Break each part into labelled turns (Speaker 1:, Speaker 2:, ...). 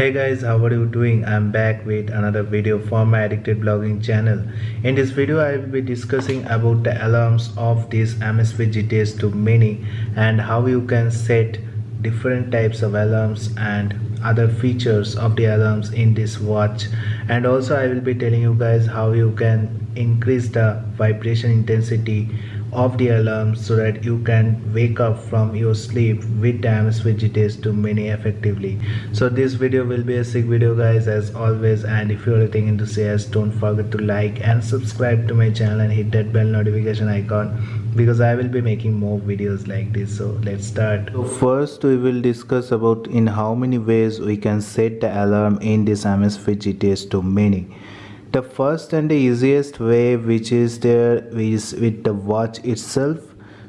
Speaker 1: Hey guys, how are you doing? I'm back with another video for my addicted blogging channel. In this video I will be discussing about the alarms of these Amazfit Gts to Mini and how you can set different types of alarms and other features of the alarms in this watch. And also I will be telling you guys how you can increase the vibration intensity of the alarm so that you can wake up from your sleep with the Amazfit Gts to Mini effectively. So this video will be a sick video guys as always, and if you are a tech enthusiast, don't forget to like and subscribe to my channel and hit that bell notification icon because I will be making more videos like this. So let's start. So first we will discuss about in how many ways we can set the alarm in this Amazfit Gts to Mini. The first and the easiest way which is there is with the watch itself.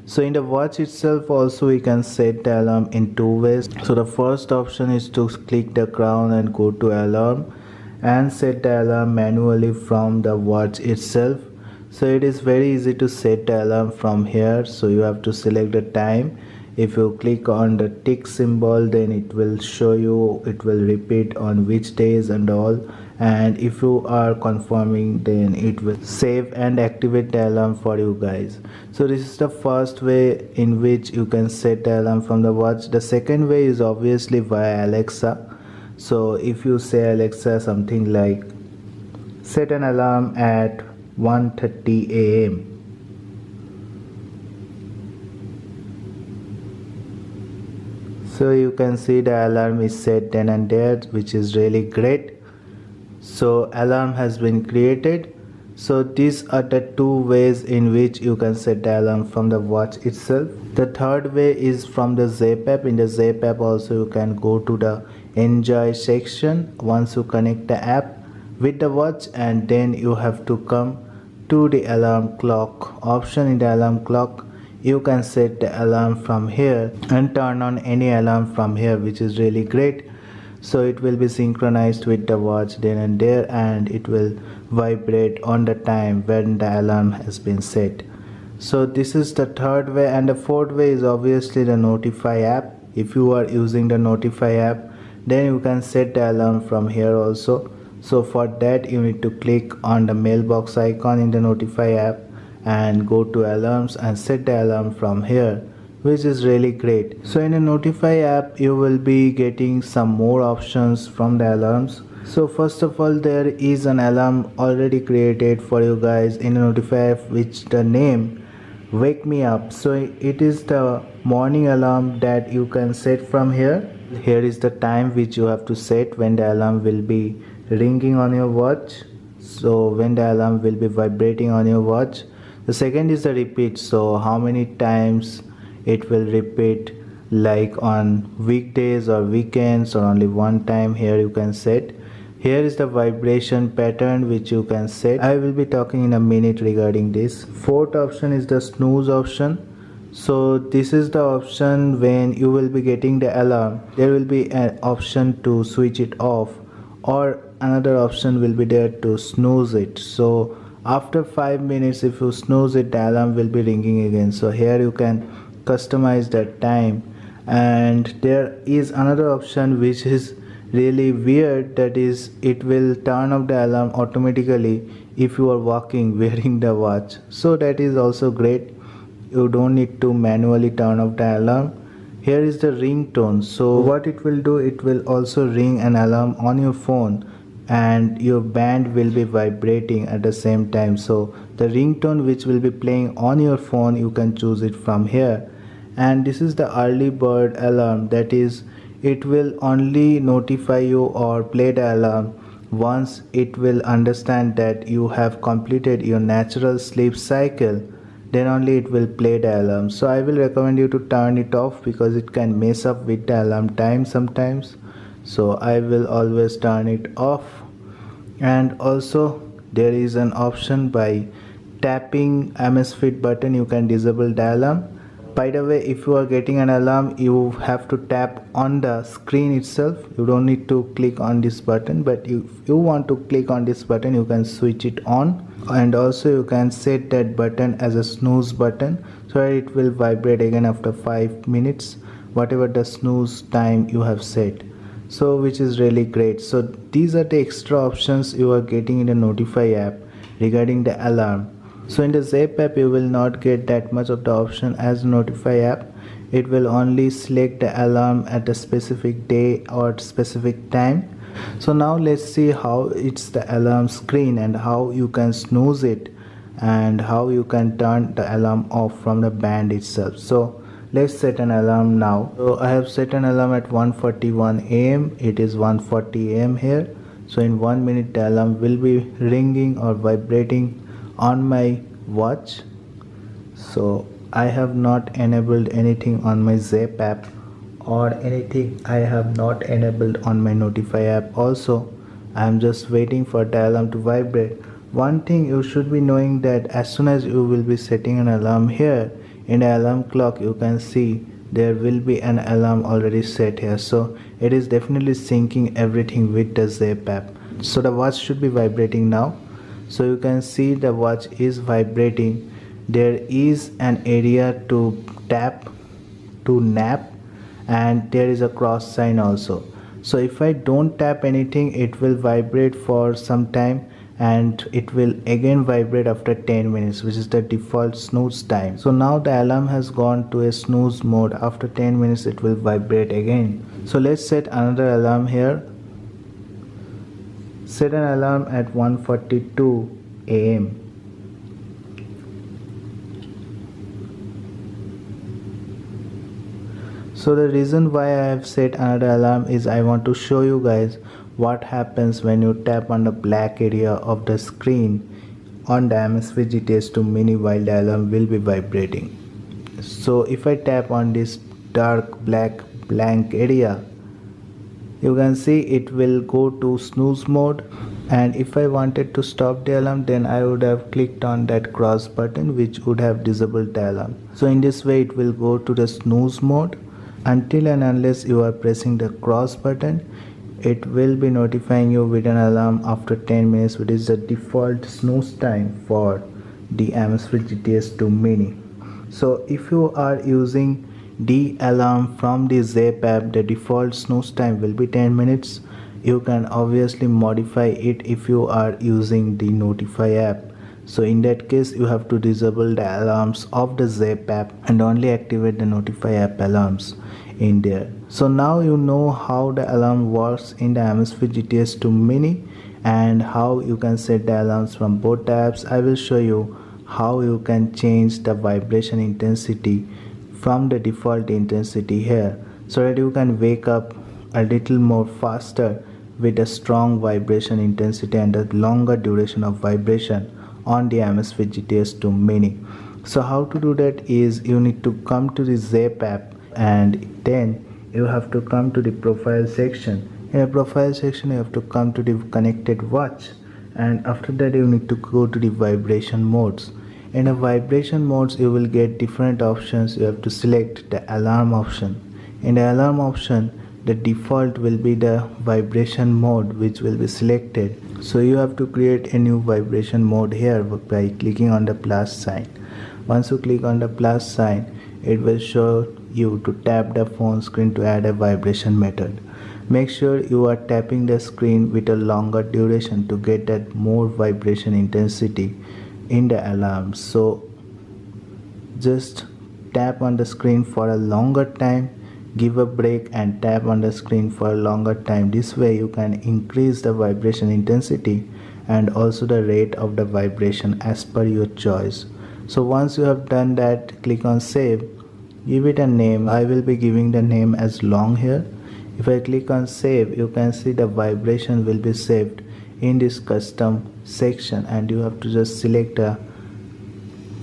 Speaker 1: So in the watch itself also we can set the alarm in two ways. So the first option is to click the crown and go to alarm and set the alarm manually from the watch itself. So it is very easy to set the alarm from here. So you have to select the time. If you click on the tick symbol, then it will show you, it will repeat on which days and all. And if you are confirming, then it will save and activate the alarm for you guys. So this is the first way in which you can set the alarm from the watch. The second way is obviously via Alexa. So if you say Alexa something like set an alarm at 1:30 a.m. So you can see the alarm is set then and there, which is really great. So alarm has been created. So these are the two ways in which you can set the alarm from the watch itself. The third way is from the Zap app. In the Zap app also you can go to the enjoy section once you connect the app with the watch, and then you have to come to the alarm clock option. In the alarm clock you can set the alarm from here and turn on any alarm from here, which is really great. So it will be synchronized with the watch then and there, and it will vibrate on the time when the alarm has been set. So this is the third way. And the fourth way is obviously the Notify app. If you are using the Notify app, then you can set the alarm from here also. So for that you need to click on the mailbox icon in the Notify app and go to alarms and set the alarm from here, which is really great. So in a Notify app you will be getting some more options from the alarms. So first of all, there is an alarm already created for you guys in a Notify app, which the name Wake Me Up. So it is the morning alarm that you can set from here. Here is the time which you have to set when the alarm will be ringing on your watch. So when the alarm will be vibrating on your watch. The second is the repeat. So how many times it will repeat, like on weekdays or weekends, or only one time. Here you can set. Here is the vibration pattern which you can set. I will be talking in a minute regarding this. Fourth option is the snooze option. So this is the option when you will be getting the alarm. There will be an option to switch it off, or another option will be there to snooze it. So after 5 minutes if you snooze it, the alarm will be ringing again. So here you can customize that time. And there is another option which is really weird, that is it will turn off the alarm automatically if you are walking wearing the watch. So that is also great. You don't need to manually turn off the alarm. Here is the ringtone. So what it will do, it will also ring an alarm on your phone and your band will be vibrating at the same time. So the ringtone which will be playing on your phone, you can choose it from here. And this is the early bird alarm, that is it will only notify you or play the alarm once it will understand that you have completed your natural sleep cycle, then only it will play the alarm. So I will recommend you to turn it off because it can mess up with the alarm time sometimes. So I will always turn it off. And also there is an option by tapping Amazfit button you can disable the alarm. By the way, if you are getting an alarm, you have to tap on the screen itself. You don't need to click on this button, but if you want to click on this button, you can switch it on. And also you can set that button as a snooze button, so that it will vibrate again after 5 minutes, whatever the snooze time you have set. so which is really great. So these are the extra options you are getting in the Notify app regarding the alarm. So in the Zap app you will not get that much of the option as Notify app. It will only select the alarm at a specific day or specific time. So now let's see how it's the alarm screen and how you can snooze it and how you can turn the alarm off from the band itself. So let's set an alarm now. So I have set an alarm at 1:41 am. It is 1:40 am here. So in 1 minute the alarm will be ringing or vibrating on my watch. So I have not enabled anything on my Zap app or anything I have not enabled on my Notify app also. I am just waiting for the alarm to vibrate. One thing you should be knowing that as soon as you will be setting an alarm here, in the alarm clock you can see there will be an alarm already set here. So it is definitely syncing everything with the Zap app. So the watch should be vibrating now. So you can see the watch is vibrating. There is an area to tap to nap and there is a cross sign also. So if I don't tap anything, it will vibrate for some time and it will again vibrate after 10 minutes, which is the default snooze time. So now the alarm has gone to a snooze mode. After 10 minutes it will vibrate again. So let's set another alarm here. Set an alarm at 1:42 am. So the reason why I have set another alarm is I want to show you guys what happens when you tap on the black area of the screen on the Amazfit Gts 2 Mini while the alarm will be vibrating. So if I tap on this dark black blank area, you can see it will go to snooze mode, and if I wanted to stop the alarm then I would have clicked on that cross button which would have disabled the alarm. So in this way it will go to the snooze mode. Until and unless you are pressing the cross button, it will be notifying you with an alarm after 10 minutes, which is the default snooze time for the Amazfit GTS 2 Mini. So if you are using the alarm from the Zap app, the default snooze time will be 10 minutes. You can obviously modify it if you are using the Notify app. So in that case you have to disable the alarms of the Zap app and only activate the Notify app alarms in there. So now you know how the alarm works in the Amazfit GTS 2 Mini and how you can set the alarms from both apps. I will show you how you can change the vibration intensity from the default intensity here so that you can wake up a little more faster with a strong vibration intensity and a longer duration of vibration on the Amazfit GTS 2 Mini. So how to do that is you need to come to the Zap app and then you have to come to the profile section. In the profile section you have to come to the connected watch, and after that you need to go to the vibration modes. In the vibration modes you will get different options. You have to select the alarm option. In the alarm option the default will be the vibration mode which will be selected. So you have to create a new vibration mode here by clicking on the plus sign. Once you click on the plus sign, it will show you to tap the phone screen to add a vibration method. Make sure you are tapping the screen with a longer duration to get that more vibration intensity in the alarm. So just tap on the screen for a longer time, give a break and tap on the screen for a longer time. This way you can increase the vibration intensity and also the rate of the vibration as per your choice. So once you have done that, click on save, give it a name. I will be giving the name as long here. If I click on save, you can see the vibration will be saved in this custom section and you have to just select the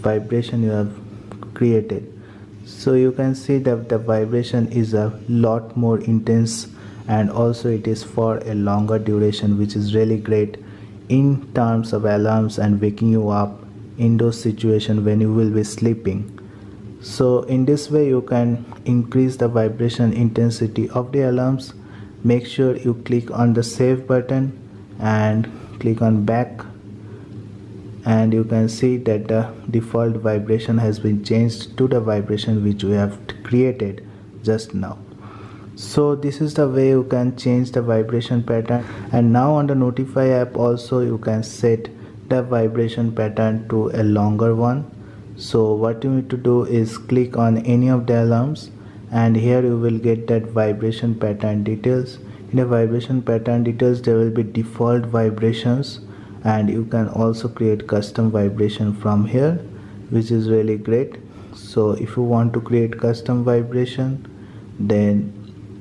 Speaker 1: vibration you have created. So you can see that the vibration is a lot more intense and also it is for a longer duration, which is really great in terms of alarms and waking you up in those situations when you will be sleeping. So in this way you can increase the vibration intensity of the alarms. Make sure you click on the save button and click on back, and you can see that the default vibration has been changed to the vibration which we have created just now. So this is the way you can change the vibration pattern. And now on the notify app also you can set the vibration pattern to a longer one. So what you need to do is click on any of the alarms, and here you will get that vibration pattern details. In the vibration pattern details there will be default vibrations, and you can also create custom vibration from here, which is really great. So if you want to create custom vibration, then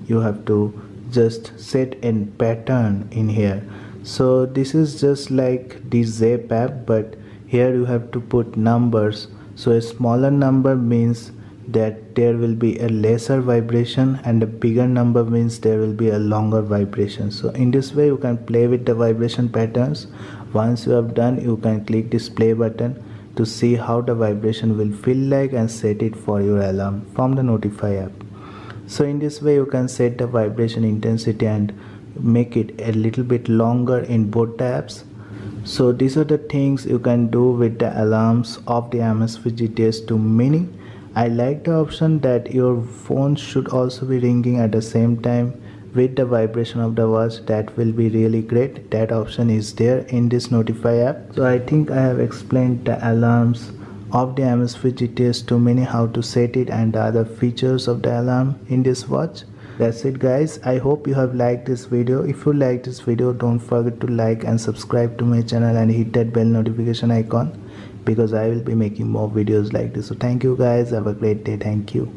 Speaker 1: you have to just set a pattern in here. So this is just like the Zap app, but here you have to put numbers. So a smaller number means that there will be a lesser vibration, and a bigger number means there will be a longer vibration. So in this way you can play with the vibration patterns. Once you have done, you can click this play button to see how the vibration will feel like and set it for your alarm from the notify app. So in this way you can set the vibration intensity and make it a little bit longer in both the apps. So these are the things you can do with the alarms of the Amazfit GTS 2 Mini. I like the option that your phone should also be ringing at the same time with the vibration of the watch. That will be really great. That option is there in this notify app. So I think I have explained the alarms of the Amazfit GTS 2 Mini, how to set it, and the other features of the alarm in this watch. That's it guys. I hope you have liked this video. If you like this video, don't forget to like and subscribe to my channel and hit that bell notification icon, because I will be making more videos like this. So thank you guys. Have a great day. Thank you.